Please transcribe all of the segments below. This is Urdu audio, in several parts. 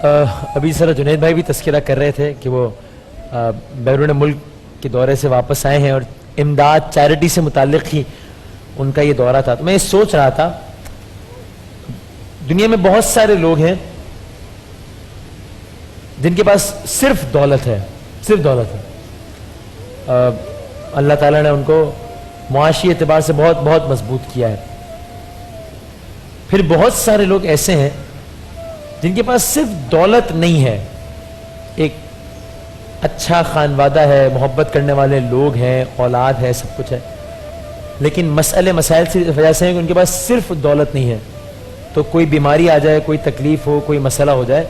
ابھی سر جنید بھائی بھی تذکرہ کر رہے تھے کہ وہ بیرون ملک کے دورے سے واپس آئے ہیں اور امداد چیریٹی سے متعلق ہی ان کا یہ دورہ تھا. تو میں یہ سوچ رہا تھا دنیا میں بہت سارے لوگ ہیں جن کے پاس صرف دولت ہے, صرف دولت ہے. اللہ تعالیٰ نے ان کو معاشی اعتبار سے بہت بہت مضبوط کیا ہے. پھر بہت سارے لوگ ایسے ہیں جن کے پاس صرف دولت نہیں ہے, ایک اچھا خانوادہ ہے, محبت کرنے والے لوگ ہیں, اولاد ہے, سب کچھ ہے, لیکن مسائل سے وجہ سے ہیں کہ ان کے پاس صرف دولت نہیں ہے. تو کوئی بیماری آ جائے, کوئی تکلیف ہو, کوئی مسئلہ ہو جائے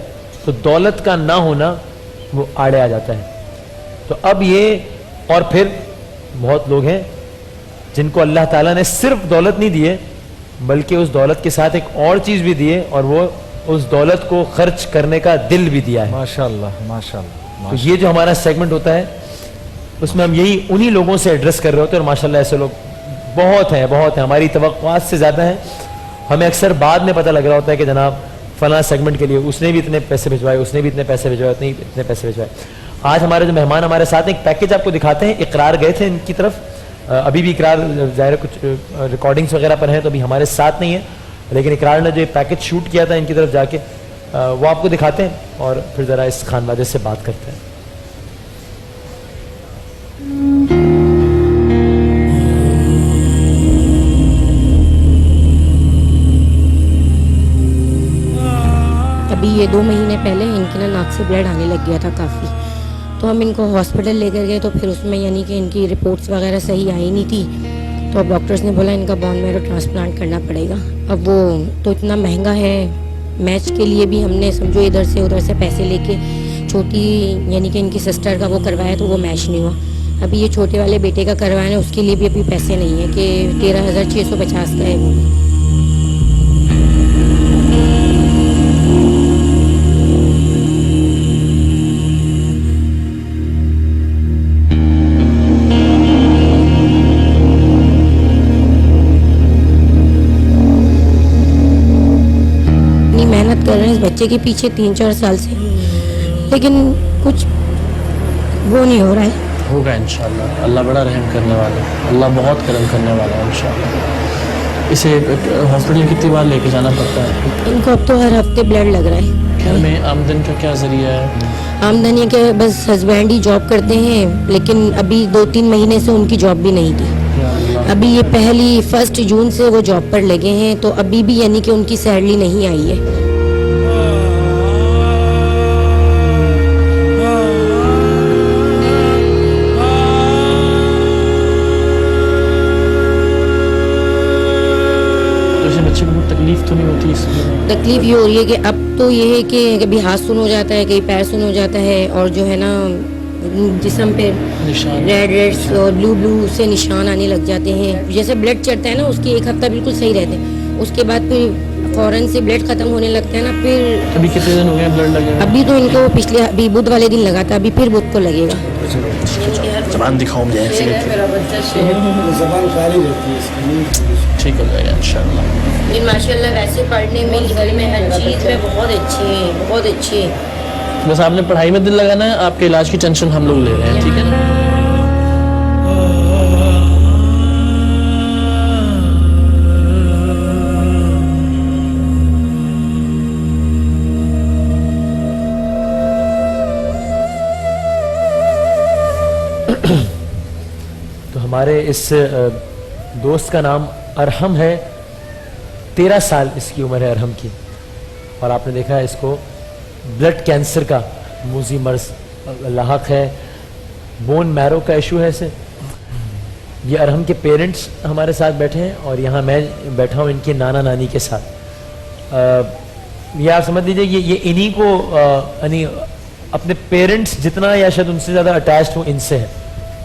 تو دولت کا نہ ہونا وہ آڑے آ جاتا ہے. تو اب یہ, اور پھر بہت لوگ ہیں جن کو اللہ تعالیٰ نے صرف دولت نہیں دیے بلکہ اس دولت کے ساتھ ایک اور چیز بھی دیے, اور وہ اس دولت کو خرچ کرنے کا دل بھی دیا ہے. ماشاءاللہ ماشاءاللہ. تو یہ جو ہمارا سیگمنٹ ہوتا ہے اس میں ہم یہی انہی لوگوں سے ایڈریس کر رہے ہوتے ہیں, اور ماشاءاللہ ایسے لوگ بہت ہیں, بہت ہیں, ہماری توقعات سے زیادہ ہیں. ہمیں اکثر بعد میں پتہ لگ رہا ہوتا ہے کہ جناب فلاں سیگمنٹ کے لیے اس نے بھی اتنے پیسے بھجوائے, اس نے بھی اتنے پیسے بھجوائے, اتنے پیسے بھجوائے. آج ہمارے جو مہمان ہمارے ساتھ ہیں, ایک پیکیج آپ کو دکھاتے ہیں. اقرار گئے تھے ان کی طرف, ابھی بھی اقرار ظاہر کچھ ریکارڈنگس وغیرہ پر ہیں تو ابھی ہمارے ساتھ نہیں ہے, لیکن اقرار نے جو پیکیج شوٹ کیا تھا ان کی طرف جا کے وہ آپ کو دکھاتے ہیں اور پھر ذرا اس خانوادے سے بات کرتے ہیں. ابھی یہ 2 مہینے پہلے ان کے ناک سے بلڈ آنے لگ گیا تھا کافی, تو ہم ان کو ہاسپٹل لے کر گئے تو پھر اس میں یعنی کہ ان کی رپورٹس وغیرہ صحیح آئی نہیں تھی, تو اب ڈاکٹرز نے بولا ان کا بون میرو ٹرانسپلانٹ کرنا پڑے گا. اب وہ تو اتنا مہنگا ہے, میچ کے لیے بھی ہم نے سمجھو ادھر سے پیسے لے کے چھوٹی یعنی کہ ان کی سسٹر کا وہ کروایا تو وہ میچ نہیں ہوا. ابھی یہ چھوٹے والے بیٹے کا کروانا ہے, اس کے لیے بھی ابھی پیسے نہیں ہیں کہ 13,650 کا ہے وہ. کر رہے ہیں اس بچے کے پیچھے 3-4 سال سے, لیکن کچھ وہ نہیں ہو رہا ہے. ہوگا انشاءاللہ, اللہ بڑا رحم کرنے والا ہے, اللہ بہت کرم کرنے والا ہے انشاءاللہ. اسے ہاسپٹل کتنی بار لے کے جانا پڑتا ہے؟ ان کو اب تو ہر ہفتے بلڈ لگ رہا ہے. گھر میں آمدن کا کیا ذریعہ ہے؟ آمدن یہ کہ بس ہسبینڈ ہی جاب کرتے ہیں, لیکن ابھی 2-3 مہینے سے ان کی جاب بھی نہیں تھی. ابھی یہ 1 جون سے وہ جاب پر لگے ہیں, تو ابھی بھی یعنی کہ ان کی سیلری نہیں آئی ہے. تکلیف تو نہیں ہوتی اس میں؟ تکلیف یہ ہو رہی ہے کہ اب تو یہ ہے کہ کبھی ہاتھ سن ہو جاتا ہے, کبھی پیر سن ہو جاتا ہے, اور جو ہے نا جسم پہ ریڈ اور بلو سے نشان آنے لگ جاتے ہیں. جیسے بلڈ چڑھتا ہے نا اس کی 1 ہفتہ بالکل صحیح رہتے ہیں, اس کے بعد پھر فوراً سے بلڈ ختم ہونے لگتا ہے نا. پھر ابھی کتنے دن ہو گئے بلڈ لگے؟ ابھی تو ان کو پچھلے ابھی بدھ والے دن لگا تھا, ابھی پھر بدھ کو لگے گا. زبان دکھاؤ مجھے. زبان خالی رہتی ہے, ٹھیک ہو جائے گا انشاءاللہ. ماشاءاللہ ویسے پڑھنے میں گھر میں ہر چیز میں بہت اچھے ہیں, بہت اچھے ہیں. بس آپ نے پڑھائی میں دل لگانا ہے, آپ کے علاج کی ٹینشن ہم لوگ لے رہے ہیں, ٹھیک ہے نا؟ تو ہمارے اس دوست کا نام ارحم ہے, 13 سال اس کی عمر ہے ارحم کی, اور آپ نے دیکھا ہے اس کو بلڈ کینسر کا موذی مرض لاحق ہے, بون میرو کا ایشو ہے اسے. یہ ارحم کے پیرنٹس ہمارے ساتھ بیٹھے ہیں, اور یہاں میں بیٹھا ہوں ان کے نانا نانی کے ساتھ. یہ آپ سمجھ لیجیے یہ انہی کو یعنی اپنے پیرنٹس جتنا یا شاید ان سے زیادہ اٹیچڈ وہ ان سے ہے,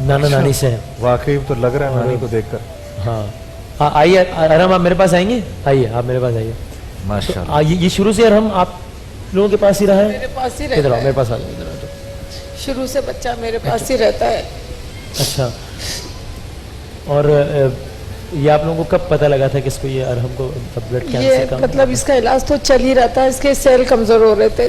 نانا نانی سے ہیں. واقعی تو لگ رہا ہے نانی کو دیکھ کر. ہاں آئیے ارحم, آپ میرے پاس آئیں گے, آئیے آپ میرے پاس آئیے. ماشاءاللہ. یہ شروع سے ارحم آپ لوگوں کے پاس ہی رہا ہے؟ میرے پاس ہی ادھر رہتا آؤ, ہے, میرے پاس آ جاؤ, ادھر آ جاؤ. شروع سے بچہ میرے پاس ہی رہتا ہے. اچھا, اور یہ آپ لوگوں کو کب پتہ لگا تھا کہ اس کو یہ ارحم کو بلڈ کینسر کا مطلب اس کا علاج تو چل ہی رہتا ہے, اس کے سیل کمزور ہو رہے تھے,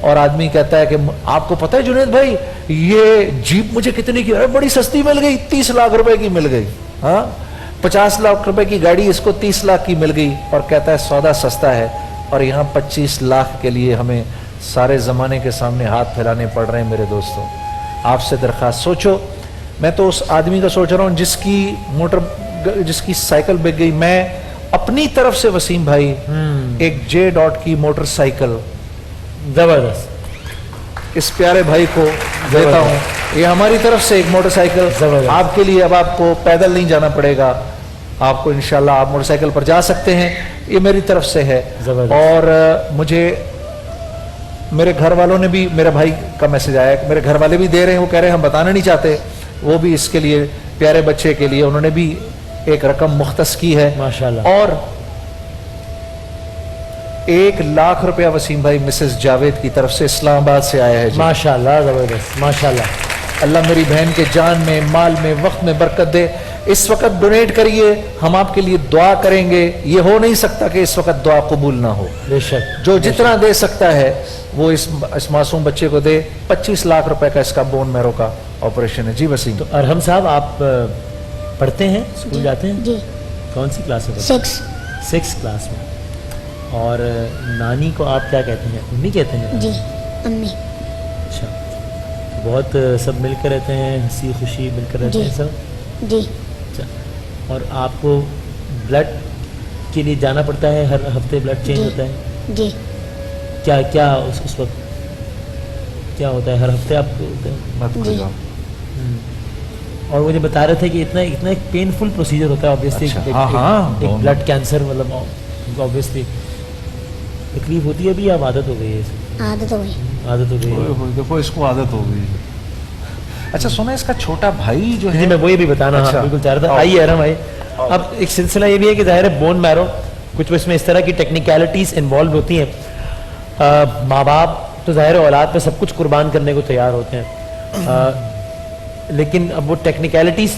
اور آدمی کہتا ہے کہ آپ کو پتہ ہے جنید بھائی یہ جیپ مجھے کتنے کی بڑی سستی مل گئی, 30 لاکھ روپے کی مل گئی, ہاں 50 لاکھ روپے کی گاڑی اس کو 30 لاکھ کی مل گئی, اور کہتا ہے سودا سستا ہے, اور یہاں 25 لاکھ کے لیے ہمیں سارے زمانے کے سامنے ہاتھ پھیلانے پڑ رہے ہیں. میرے دوستوں, آپ سے درخواست, سوچو, میں تو اس آدمی کا سوچ رہا ہوں جس کی سائیکل بک گئی. میں اپنی طرف سے وسیم بھائی ایک جے ڈاٹ کی موٹر سائیکل زبردست, اس پیارے بھائی کو دیتا ہوں. یہ ہماری طرف سے ایک موٹر سائیکل زبردست. آپ کے لیے. اب آپ کو پیدل نہیں جانا پڑے گا, آپ کو انشاءاللہ آپ موٹر سائیکل پر جا سکتے ہیں. یہ میری طرف سے ہے. زبردست. اور مجھے میرے گھر والوں نے بھی, میرے بھائی کا میسج آیا, میرے گھر والے بھی دے رہے ہیں, وہ کہہ رہے ہیں ہم بتانا نہیں چاہتے, وہ بھی اس کے لیے پیارے بچے کے لیے انہوں نے بھی ایک رقم مختص کی ہے ماشاءاللہ. اور 1 لاکھ روپیہ وسیم بھائی مسز جاوید کی طرف سے اسلام آباد سے آیا ہے. ماشاءاللہ, زبردست, ماشاءاللہ. اللہ میری بہن کے جان میں, مال میں, وقت میں برکت دے. اس وقت ڈونیٹ کریے, ہم آپ کے لیے دعا کریں گے. یہ ہو نہیں سکتا کہ اس وقت دعا قبول نہ ہو. بے شک, جو جتنا دے سکتا ہے وہ اس معصوم بچے کو دے. 25 لاکھ روپے کا اس کا بون میرو کا آپریشن ہے. جی وسیم. تو ارحم صاحب آپ پڑھتے ہیں, اسکول جاتے ہیں؟ جی کون سی کلاس میں؟ 6 کلاس میں. اور نانی کو آپ کیا کہتے ہیں؟ امی کہتے ہیں؟ جی امی. اچھا, بہت سب مل کر رہتے ہیں, ہنسی خوشی مل کر رہتے ہیں سب؟ جی. اچھا, اور آپ کو بلڈ کے لیے جانا پڑتا ہے ہر ہفتے, بلڈ چینج ہوتا ہے؟ جی. کیا اس وقت کیا ہوتا ہے ہر ہفتے آپ کو ہوتا ہے؟ مت جی. بھولو. اور مجھے بتا رہے تھے کہ اتنا ایک پینفل پروسیجر ہوتا ہے آبویسلی. ایک بلڈ کینسر, مطلب آبویسلی تکلیف ہوتی ہے ابھی, اب عادت ہو گئی ہے؟ عادت ہو گئی. عادت ہو گئی ہے. دیکھو اس کو عادت ہو گئی. اچھا سنا, اس کا چھوٹا بھائی جو ہے, جی میں وہی بھی بتانا بالکل چاہ رہا تھا. آئیے ارحم آئیے. اب ایک سلسلہ یہ بھی ہے کہ ظاہر ہے بون میرو, کچھ اس میں اس طرح کی ٹیکنیکلٹیز انوالو ہوتی ہیں. ماں باپ تو ظاہر اولاد پہ سب کچھ قربان کرنے کو تیار ہوتے ہیں, لیکن اب وہ ٹیکنیکلٹیز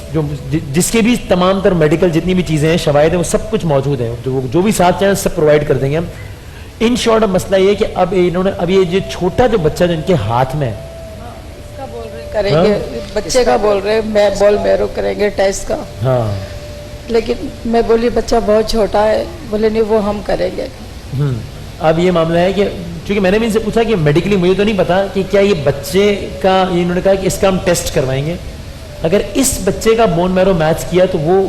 جس کے بھی تمام تر میڈیکل جتنی بھی چیزیں ہیں, شواہد ہیں, وہ سب کچھ موجود ہیں, جو بھی ساتھ چاہیں سب پرووائڈ کر دیں گے ہم ان شارٹ. اب مسئلہ یہ ہے کہ اب انہوں نے, اب یہ جو چھوٹا جو بچہ جو ان کے ہاتھ میں ہے, کا بول رہے کریں گے, بچے کا بول رہے میں بول میرو کریں گے ٹیسٹ کا. ہاں, لیکن میں بولی بچہ بہت چھوٹا ہے, بولے نہیں وہ ہم کریں گے. اب یہ معاملہ ہے کہ چونکہ میں نے بھی ان سے پوچھا کہ میڈیکلی مجھے تو نہیں پتا کہ کیا یہ بچے کا, انہوں نے کہا کہ اس کا ہم ٹیسٹ کروائیں گے, اگر اس بچے کا بون میرو میچ کیا تو وہ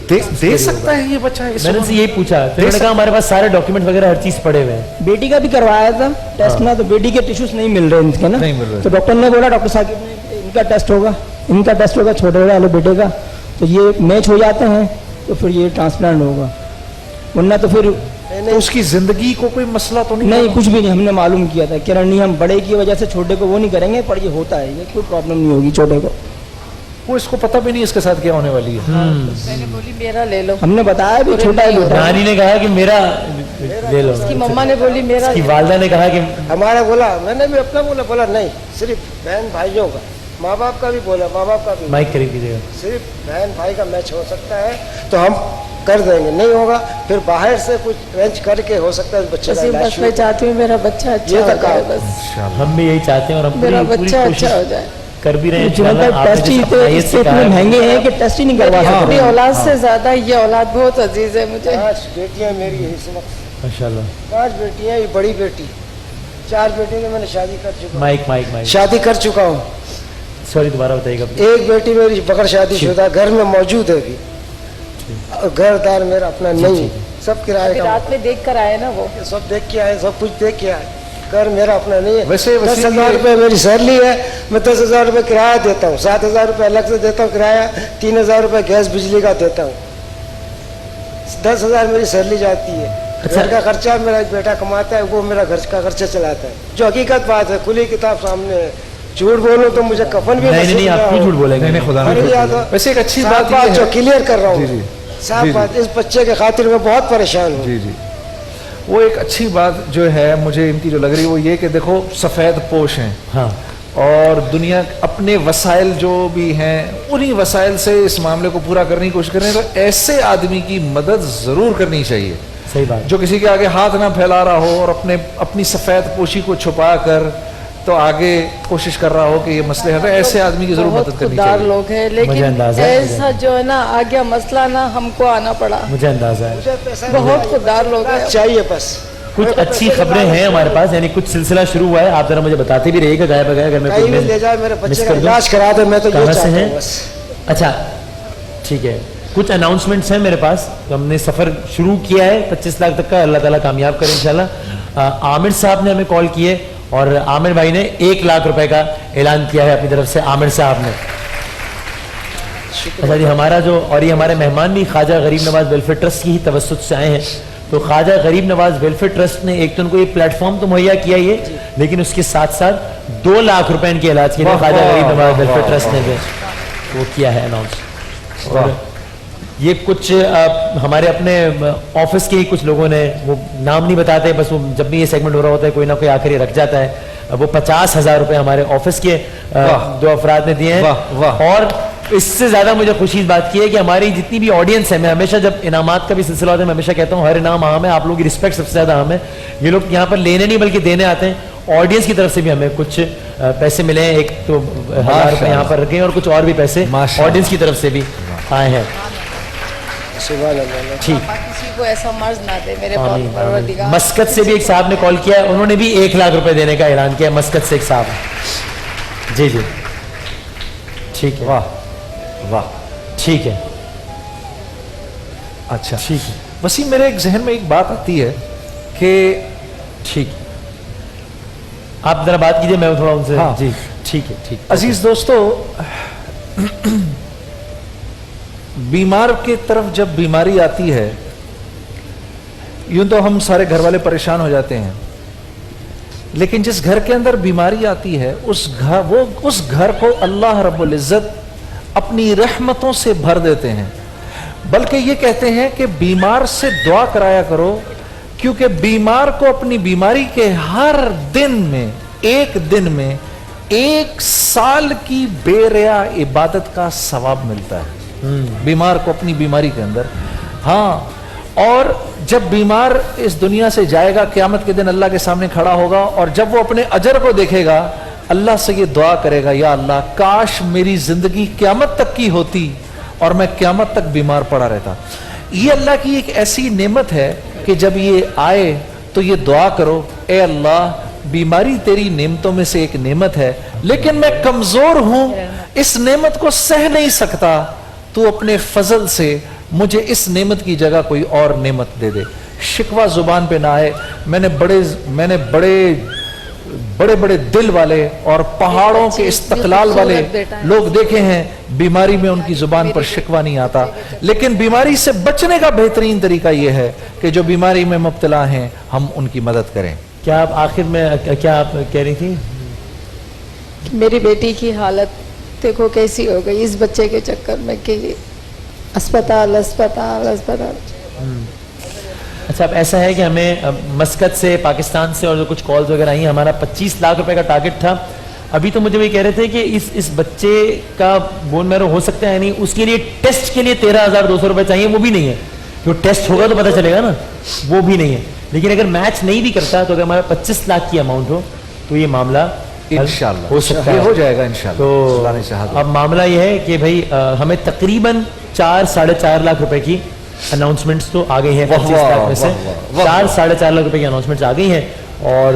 دے سکتا ہے یہ بچہ. میں نے ان سے یہی پوچھا, پھر انہوں نے کہا ہمارے پاس سارے ڈاکیومنٹ وغیرہ ہر چیز پڑے ہوئے ہیں. بیٹی کا بھی کروایا تھا ٹیسٹ نا, تو بیٹی کے ٹیشوز نہیں مل رہے ان کے نا, نہیں مل رہے. تو ڈاکٹر نے بولا, ڈاکٹر صاحب نے ان کا ٹیسٹ ہوگا چھوٹے والے بیٹے کا, تو یہ میچ ہو جاتے ہیں تو پھر یہ ٹرانسپلانٹ ہوگا, ورنہ تو پھر تو اس کی زندگی کو کوئی مسئلہ تو نہیں, کچھ بھی نہیں. ہم نے معلوم کیا تھا کہ نہیں ہم بڑے کی وجہ سے چھوٹے کو وہ نہیں کریں گے, پر یہ ہوتا ہے, یہ کوئی پرابلم نہیں ہوگی چھوٹے کو. وہ اس کو پتہ بھی نہیں اس کے ساتھ کیا ہونے والی ہے. میں نے بولی میرا لے لو. ہم نے بتایا بھی چھوٹا ہے بیٹا. نانی نے کہا کہ میرا لے لو, اس کی مما نے بولی میرا. اس کی والدہ نے کہا کہ ہمارا بولا, میں نے بھی اپنا بولا نہیں, صرف بہن بھائیوں کا, ماں باپ کا بھی بولا, ماں باپ کا بھی, مائک قریب کیجیے گا, صرف بہن بھائی کا میچ ہو سکتا ہے تو ہم کر دیں گے, نہیں ہوگا پھر باہر سے کچھ ارینج کر کے ہو سکتا ہے بچے کا علاج بس میں چاہتی ہوں میرا بچہ اچھا ہو جائے, بس ہم بھی یہی چاہتے ہیں اور ہم میرا پوری بچہ کوشش اچھا ہو جائے. کر بھی رہے ہیں. ٹیسٹ ہی اتنے مہنگے ہیں کہ ٹیسٹ ہی نہیں کروا میری اپنی سکتے. اولاد سے زیادہ یہ اولاد بہت عزیز ہے مجھے. 5 بیٹیاں میری ہیں اس وقت, ماشاءاللہ. 5 بیٹیاں, یہ بڑی بیٹی, 4 بیٹے کی میں نے شادی کر چکا ہوں, مائک شادی کر چکا ہوں. سوری دوبارہ بتائیے گا. ایک بیٹی میری بغیر شادی شدہ گھر میں موجود ہے ابھی, گھر دار میرا اپنا نہیں, سب کرایے کا, رات میں دیکھ کر آئے نا, وہ سب دیکھ کے آئے, سب کچھ دیکھ کے آئے, گھر میرا اپنا نہیں ہے. ویسے 10,000 روپے میری سیلری ہے, میں 10,000 روپے کرایہ دیتا ہوں, 7,000 روپے الگ سے دیتا ہوں کرایہ, 3,000 روپے گیس بجلی کا دیتا ہوں, 10,000 میری سیلری جاتی ہے. گھر کا خرچہ میرا ایک بیٹا کماتا ہے, وہ میرا گھر کا خرچہ چلاتا ہے, جو حقیقت بات ہے, کھلی کتاب سامنے ہے. جھوٹ بولوں تو مجھے کفن بھی نہیں آپ کیوں جھوٹ بولیں گے؟ خدا ویسے ایک اچھی بات جو کلیئر کر رہا ہوں, صاف بات, اس بچے کے خاطر میں بہت پریشان ہوں. جی وہ ایک اچھی بات جو ہے مجھے ان کی جو لگ رہی ہے وہ یہ کہ دیکھو سفید پوش ہیں, ہاں, اور دنیا اپنے وسائل جو بھی ہیں انہی وسائل سے اس معاملے کو پورا کرنے کی کوشش کر رہے ہیں, تو ایسے آدمی کی مدد ضرور کرنی چاہیے. صحیح بات. جو کسی کے آگے ہاتھ نہ پھیلا رہا ہو اور اپنی سفید پوشی کو چھپا کر تو آگے کوشش کر رہا ہو کہ یہ مسئلے ہیں, ایسے آدمی کی ضرور بہت مدد کرنی خوددار چاہیے. لوگ ہیں, لیکن اندازہ ہے, ایسا جو ہے نا آ گیا مسئلہ نا, ہم کو آنا پڑا. مجھے اندازہ ہے. مجھے پیسہ بہت خوددار لوگ ہیں. چاہیے بس. کچھ اچھی خبریں ہیں ہمارے پاس, یعنی کچھ سلسلہ شروع ہوا ہے, آپ ذرا مجھے بتاتے بھی رہیے گا گائے بغیر, اگر میں کہیں بھی لے جائے میرے بچے کا علاج کرا دے, میں تو یہ چاہتا ہوں بس. اچھا ٹھیک ہے, کچھ اناؤنسمنٹس ہیں میرے پاس. ہم نے سفر شروع کیا ہے 25 لاکھ تک کا, اللہ تعالیٰ کامیاب کرے انشاءاللہ. عامر صاحب نے ہمیں کال کیے اور عامر بھائی نے 1 لاکھ روپے کا اعلان کیا ہے اپنی طرف سے, عامر صاحب نے. اچھا جی, ہمارا جو, اور یہ ہمارے مہمان بھی خواجہ غریب نواز ویلفیئر ٹرسٹ کی ہی توسط سے آئے ہیں. تو خواجہ غریب نواز ویلفیئر ٹرسٹ نے ایک تو ان کو یہ پلیٹ فارم تو مہیا کیا ہی ہے, لیکن اس کے ساتھ ساتھ 2 لاکھ روپے ان کے علاج کے لیے خواجہ غریب نواز ویلفیئر ٹرسٹ نے وہ کیا ہے اناؤنس. اور یہ کچھ ہمارے اپنے آفس کے ہی کچھ لوگوں نے, وہ نام نہیں بتاتے, بس وہ جب بھی یہ سیگمنٹ ہو رہا ہوتا ہے کوئی نہ کوئی آ کر یہ رکھ جاتا ہے, وہ 50,000 روپے ہمارے آفس کے 2 افراد نے دیے ہیں. اور اس سے زیادہ مجھے خوشی اس بات کی ہے کہ ہماری جتنی بھی آڈینس ہے, میں ہمیشہ جب انعامات کا بھی سلسلہ ہوتا ہے میں ہمیشہ کہتا ہوں ہر انعام اہم ہے, آپ لوگوں کی رسپیکٹ سب سے زیادہ اہم ہے. یہ لوگ یہاں پر لینے نہیں بلکہ دینے آتے ہیں. آڈینس کی طرف سے بھی ہمیں کچھ پیسے ملے ہیں, ایک تو 1000 روپے یہاں پر رکھے ہیں اور کچھ اور بھی پیسے آڈینس کی طرف سے بھی آئے ہیں. ٹھیک, کسی کو ایسا مرض نہ دے میرے پروردگار. مسقط سے بھی ایک صاحب نے کال کیا ہے, انہوں نے بھی 1 لاکھ روپے دینے کا اعلان کیا ہے, مسقط سے ایک صاحب. جی جی ٹھیک ہے. واہ واہ, ٹھیک ہے. اچھا ٹھیک ہے. وسیم, میرے ایک ذہن میں ایک بات آتی ہے کہ ٹھیک, آپ ذرا بات کیجئے, میں تھوڑا ان سے. ہاں جی ٹھیک ہے. ٹھیک, عزیز دوستو, بیمار کی طرف جب بیماری آتی ہے, یوں تو ہم سارے گھر والے پریشان ہو جاتے ہیں, لیکن جس گھر کے اندر بیماری آتی ہے اس گھر کو اللہ رب العزت اپنی رحمتوں سے بھر دیتے ہیں. بلکہ یہ کہتے ہیں کہ بیمار سے دعا کرایا کرو, کیونکہ بیمار کو اپنی بیماری کے ہر دن میں, ایک دن میں 1 سال کی بے ریا عبادت کا ثواب ملتا ہے بیمار کو اپنی بیماری کے اندر. ہاں, اور جب بیمار اس دنیا سے جائے گا, قیامت کے دن اللہ کے سامنے کھڑا ہوگا, اور جب وہ اپنے اجر کو دیکھے گا, اللہ سے یہ دعا کرے گا, یا اللہ کاش میری زندگی قیامت تک کی ہوتی اور میں قیامت تک بیمار پڑا رہتا. یہ اللہ کی ایک ایسی نعمت ہے کہ جب یہ آئے تو یہ دعا کرو, اے اللہ بیماری تیری نعمتوں میں سے ایک نعمت ہے, لیکن میں کمزور ہوں, اس نعمت کو سہ نہیں سکتا, تو اپنے فضل سے مجھے اس نعمت کی جگہ کوئی اور نعمت دے دے. شکوہ زبان پہ نہ آئے. میں نے بڑے بڑے دل والے اور پہاڑوں کے استقلال والے لوگ دیکھے ہیں, بیماری میں ان کی زبان پر شکوہ نہیں آتا. لیکن بیماری سے بچنے کا بہترین طریقہ یہ ہے کہ جو بیماری میں مبتلا ہیں ہم ان کی مدد کریں. کیا آپ آخر میں کیا آپ کہہ رہی تھی؟ میری بیٹی کی حالت دیکھو کیسی ہو گئی اس بچے کے چکر میں کہ اسپتال اسپتال اسپتال. اچھا, اب ایسا ہے کہ ہمیں مسقط سے, پاکستان سے, اور جو کچھ کالز وغیرہ آئی ہیں, ہمارا 25 لاکھ روپے کا ٹارگٹ تھا. ابھی تو مجھے وہی کہہ رہے تھے کہ اس بچے کا بون میرو ہو سکتا ہے نہیں, اس کے لیے ٹیسٹ کے لیے 13,200 روپے چاہیے, وہ بھی نہیں ہے. جو ٹیسٹ ہوگا تو پتہ چلے گا نا, وہ بھی نہیں ہے. لیکن اگر میچ نہیں بھی کرتا تو اگر ہمارا 25 لاکھ کی اماؤنٹ ہو تو یہ معاملہ انشاءاللہ ہو سکتا ہے, ہو جائے گا انشاءاللہ. تو اب معاملہ یہ ہے کہ بھائی ہمیں تقریباً 4-4.5 لاکھ روپے کی اناؤنسمنٹس تو آ گئی ہیں. 25 لاکھ میں سے 4-4.5 لاکھ روپے کی اناؤنسمنٹس آ گئی ہیں, اور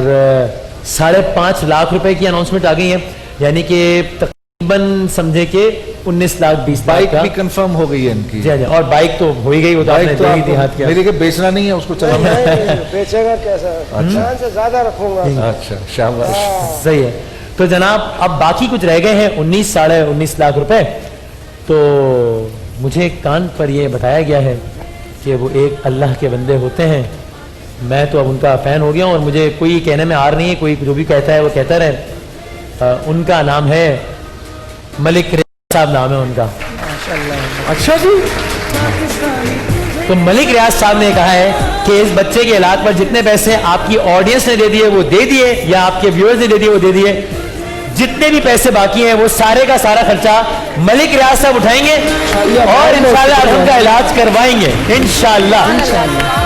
5.5 لاکھ روپے کی اناؤنسمنٹ آ گئی ہیں, یعنی کہ تقریباً سمجھے کہ 19 لاکھ 20 لاکھ. بائک بھی کنفرم ہو گئی ہے ان کی. جی جی, اور بائک تو ہو ہی گئی, وہ تو دیہات کیا میرے کہ بیچنا نہیں ہے, اس کو چلانا ہے. بیچے گا کیسا, جان سے زیادہ رکھوں گا. اچھا شاباش, صحیح ہے. تو جناب اب باقی کچھ رہ گئے ہیں 19 لاکھ روپے. تو مجھے کان پر یہ بتایا گیا ہے کہ وہ ایک اللہ کے بندے ہوتے ہیں, میں تو اب ان کا فین ہو گیا ہوں, اور مجھے کوئی کہنے میں آر نہیں ہے, کوئی جو بھی کہتا ہے وہ کہتا رہے. ان کا نام ہے ملک ریاض صاحب, نام ہے ان کا. اچھا جی, تو ملک ریاض صاحب نے کہا ہے کہ اس بچے کے علاج پر جتنے پیسے آپ کی آڈینس نے دے دیے وہ دے دیے, یا آپ کے ویورز نے دے دیے وہ دے دیے, جتنے بھی پیسے باقی ہیں وہ سارے کا سارا خرچہ ملک ریاض صاحب اٹھائیں گے, اور انشاءاللہ ان کا علاج کروائیں گے انشاءاللہ.